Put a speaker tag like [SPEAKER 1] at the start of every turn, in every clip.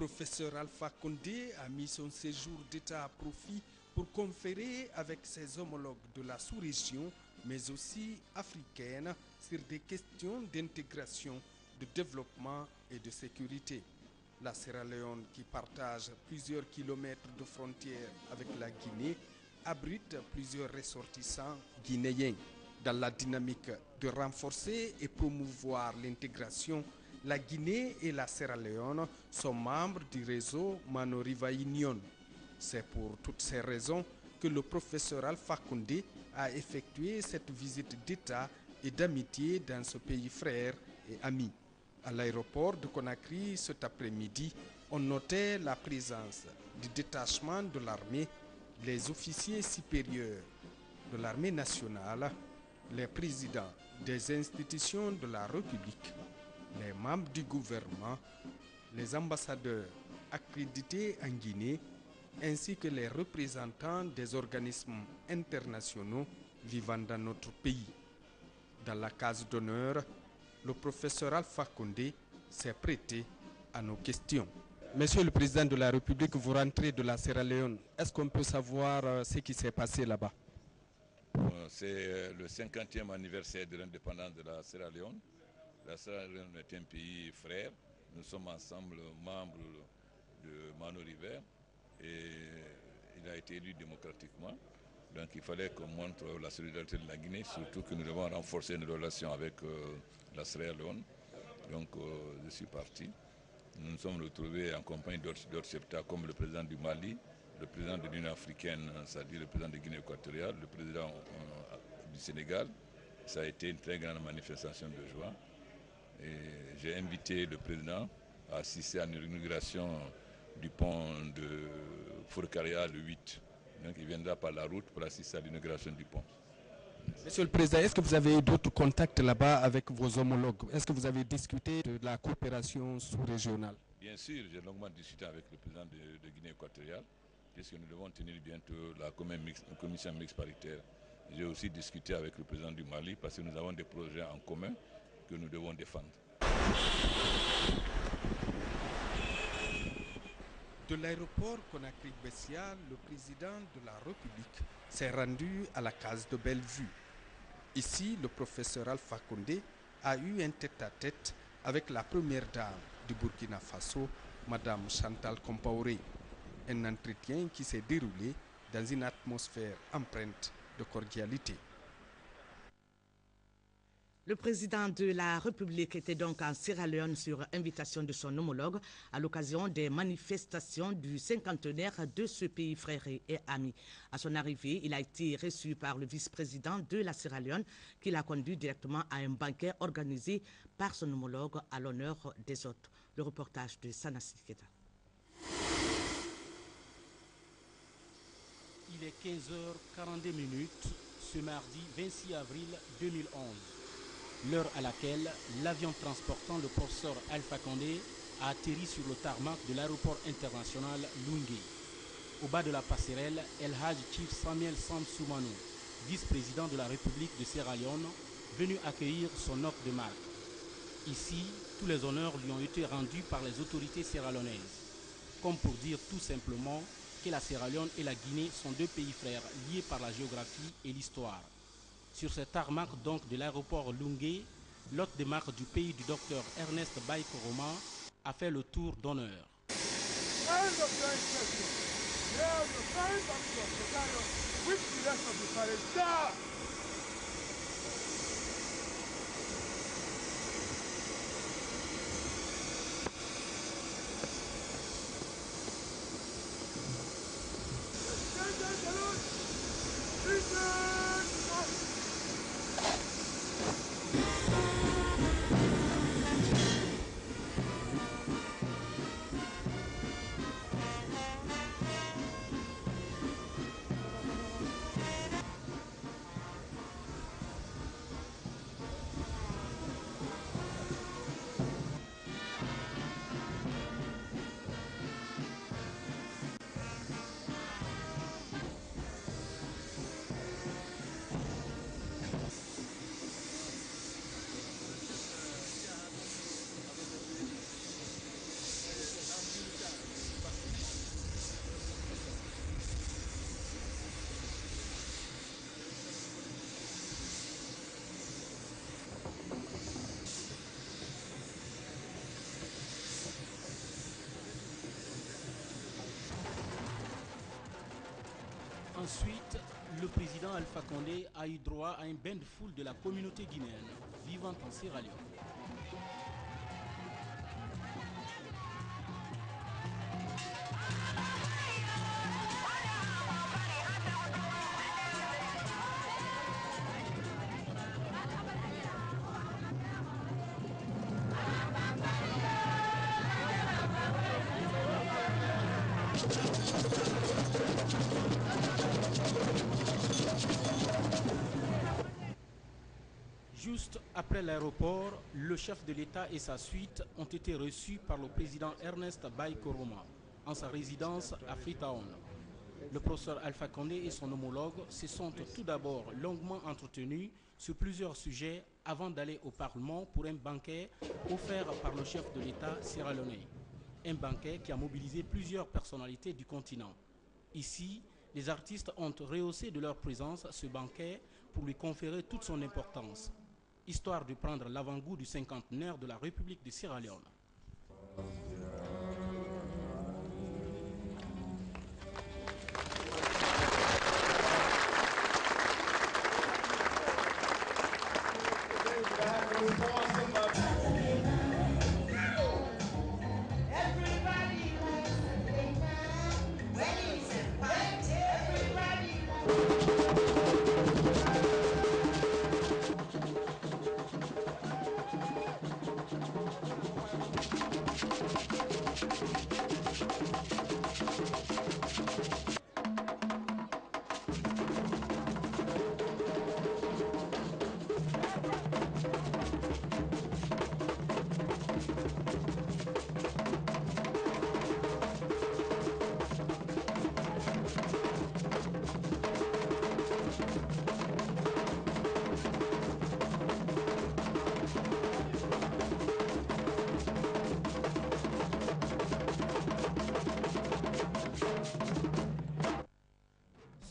[SPEAKER 1] professeur Alpha Condé a mis son séjour d'État à profit pour conférer avec ses homologues de la sous-région, mais aussi africaine, sur des questions d'intégration, de développement et de sécurité. La Sierra Leone, qui partage plusieurs kilomètres de frontières avec la Guinée, abrite plusieurs ressortissants guinéens. Dans la dynamique de renforcer et promouvoir l'intégration, la Guinée et la Sierra Leone sont membres du réseau Mano River Union. C'est pour toutes ces raisons que le professeur Alpha Condé a effectué cette visite d'État et d'amitié dans ce pays frère et ami. À l'aéroport de Conakry cet après-midi, on notait la présence du détachement de l'armée, les officiers supérieurs de l'armée nationale, les présidents des institutions de la République, les membres du gouvernement, les ambassadeurs accrédités en Guinée, ainsi que les représentants des organismes internationaux vivant dans notre pays. Dans la case d'honneur, le professeur Alpha Condé s'est prêté à nos questions. Monsieur le Président de la République, vous rentrez de la Sierra Leone. Est-ce qu'on peut savoir ce qui s'est passé là-bas?
[SPEAKER 2] C'est le 50e anniversaire de l'indépendance de la Sierra Leone. La Sierra Leone est un pays frère. Nous sommes ensemble membres de Mano River et il a été élu démocratiquement. Donc il fallait qu'on montre la solidarité de la Guinée, surtout que nous devons renforcer nos relations avec la Sierra Leone. Donc je suis parti. Nous nous sommes retrouvés en compagnie d'autres chefs d'État comme le président du Mali, le président de l'Union africaine, c'est-à-dire le président de Guinée équatoriale, le président du Sénégal. Ça a été une très grande manifestation de joie. Et j'ai invité le président à assister à l'inauguration du pont de Fourcaria le 8. Donc il viendra par la route pour assister à l'inauguration du pont.
[SPEAKER 1] Monsieur le Président, est-ce que vous avez eu d'autres contacts là-bas avec vos homologues? Est-ce que vous avez discuté de la coopération sous-régionale?
[SPEAKER 2] Bien sûr, j'ai longuement discuté avec le président de Guinée équatoriale, puisque nous devons tenir bientôt la commission mixte paritaire. J'ai aussi discuté avec le président du Mali, parce que nous avons des projets en commun que nous devons défendre.
[SPEAKER 1] De l'aéroport Conakry-Bessia, le président de la République s'est rendu à la case de Bellevue. Ici, le professeur Alpha Condé a eu un tête-à-tête avec la première dame du Burkina Faso, Madame Chantal Compaoré. Un entretien qui s'est déroulé dans une atmosphère empreinte de cordialité.
[SPEAKER 3] Le président de la République était donc en Sierra Leone sur invitation de son homologue à l'occasion des manifestations du cinquantenaire de ce pays frère et ami. À son arrivée, il a été reçu par le vice-président de la Sierra Leone qui l'a conduit directement à un banquet organisé par son homologue à l'honneur des hôtes. Le reportage de Sanassi Keta.
[SPEAKER 4] Il est 15h42 ce mardi 26 avril 2011. L'heure à laquelle l'avion transportant le professeur Alpha Condé a atterri sur le tarmac de l'aéroport international Lungé. Au bas de la passerelle, El Hadj Chief Samuel Sam Soumano, vice-président de la République de Sierra Leone, venu accueillir son hôte de marque. Ici, tous les honneurs lui ont été rendus par les autorités sierra-léonaises, comme pour dire tout simplement que la Sierra Leone et la Guinée sont deux pays frères liés par la géographie et l'histoire. Sur ce tarmac donc de l'aéroport Lungé, l'hôte de marque du pays du docteur Ernest Baïkoroma a fait le tour d'honneur. Ensuite, le président Alpha Condé a eu droit à un bain de foule de la communauté guinéenne vivant en Sierra Leone. Juste après l'aéroport, le chef de l'État et sa suite ont été reçus par le président Ernest Bai Koroma en sa résidence à Freetown. Le professeur Alpha Condé et son homologue se sont tout d'abord longuement entretenus sur plusieurs sujets avant d'aller au Parlement pour un banquet offert par le chef de l'État sierra-léonais. Un banquet qui a mobilisé plusieurs personnalités du continent. Ici, les artistes ont rehaussé de leur présence ce banquet pour lui conférer toute son importance, histoire de prendre l'avant-goût du cinquantenaire de la République de Sierra Leone.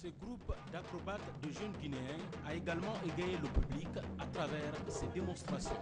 [SPEAKER 4] Ce groupe d'acrobates de jeunes Guinéens a également égayé le public à travers ses démonstrations.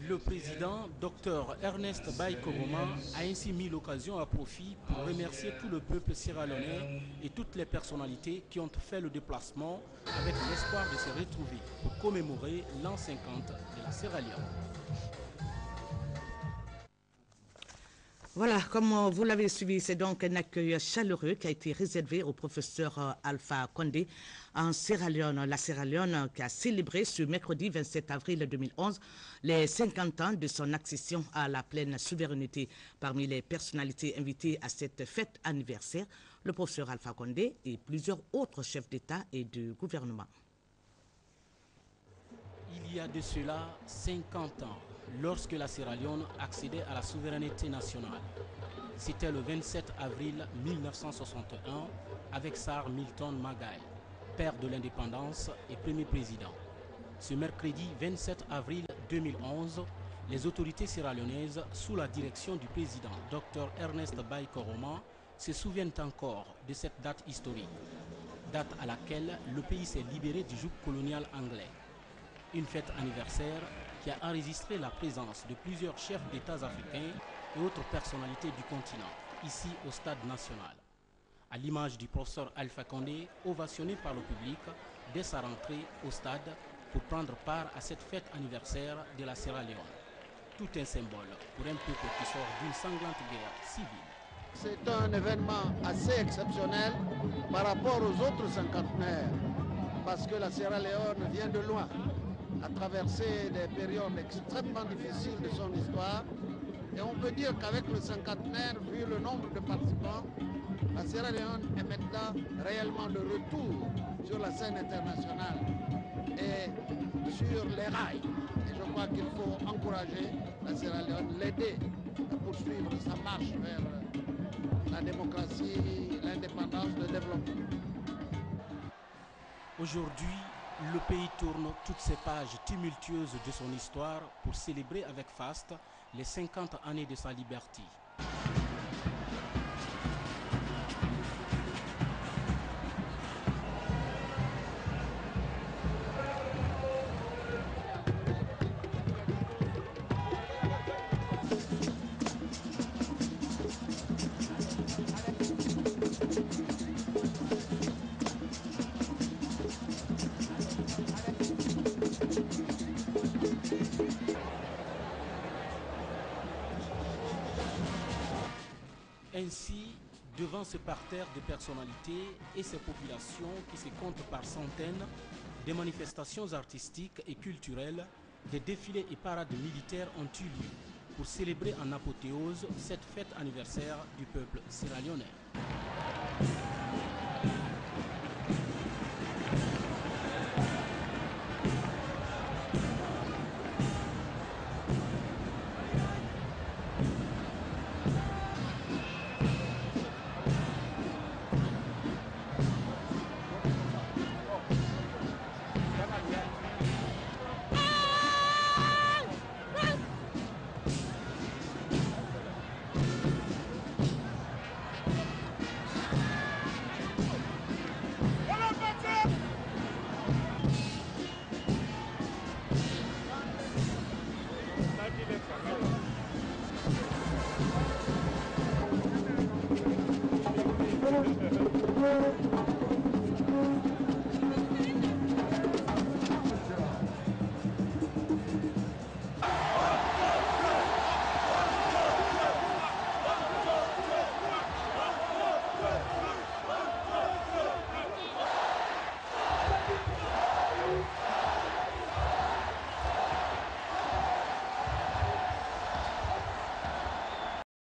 [SPEAKER 4] Le président, Dr Ernest Bai Koroma, a ainsi mis l'occasion à profit pour remercier tout le peuple sierra-léonais et toutes les personnalités qui ont fait le déplacement avec l'espoir de se retrouver pour commémorer l'an 50 de la Sierra Leone.
[SPEAKER 3] Voilà, comme vous l'avez suivi, c'est donc un accueil chaleureux qui a été réservé au professeur Alpha Condé en Sierra Leone. La Sierra Leone qui a célébré ce mercredi 27 avril 2011 les 50 ans de son accession à la pleine souveraineté. Parmi les personnalités invitées à cette fête anniversaire, le professeur Alpha Condé et plusieurs autres chefs d'État et de gouvernement.
[SPEAKER 4] Il y a de cela 50 ans, lorsque la Sierra Leone accédait à la souveraineté nationale. C'était le 27 avril 1961 avec Sir Milton Magai, père de l'indépendance et premier président. Ce mercredi 27 avril 2011, les autorités sierra-léonaises, sous la direction du président Dr Ernest Bai Koroma, se souviennent encore de cette date historique, date à laquelle le pays s'est libéré du joug colonial anglais. Une fête anniversaire qui a enregistré la présence de plusieurs chefs d'État africains et autres personnalités du continent, ici au Stade national. À l'image du professeur Alpha Condé, ovationné par le public dès sa rentrée au stade pour prendre part à cette fête anniversaire de la Sierra Leone. Tout un symbole pour un peuple qui sort d'une sanglante guerre civile.
[SPEAKER 5] C'est un événement assez exceptionnel par rapport aux autres cinquantenaires, parce que la Sierra Leone vient de loin, a traversé des périodes extrêmement difficiles de son histoire. Et on peut dire qu'avec le cinquantenaire, vu le nombre de participants, la Sierra Leone est maintenant réellement de retour sur la scène internationale et sur les rails. Et je crois qu'il faut encourager la Sierra Leone, l'aider à poursuivre sa marche vers la démocratie, l'indépendance, le développement.
[SPEAKER 4] Aujourd'hui, le pays tourne toutes ces pages tumultueuses de son histoire pour célébrer avec faste les 50 années de sa liberté. Ainsi, devant ce parterre de personnalités et ces populations qui se comptent par centaines, des manifestations artistiques et culturelles, des défilés et parades militaires ont eu lieu pour célébrer en apothéose cette fête anniversaire du peuple sierra-léonais.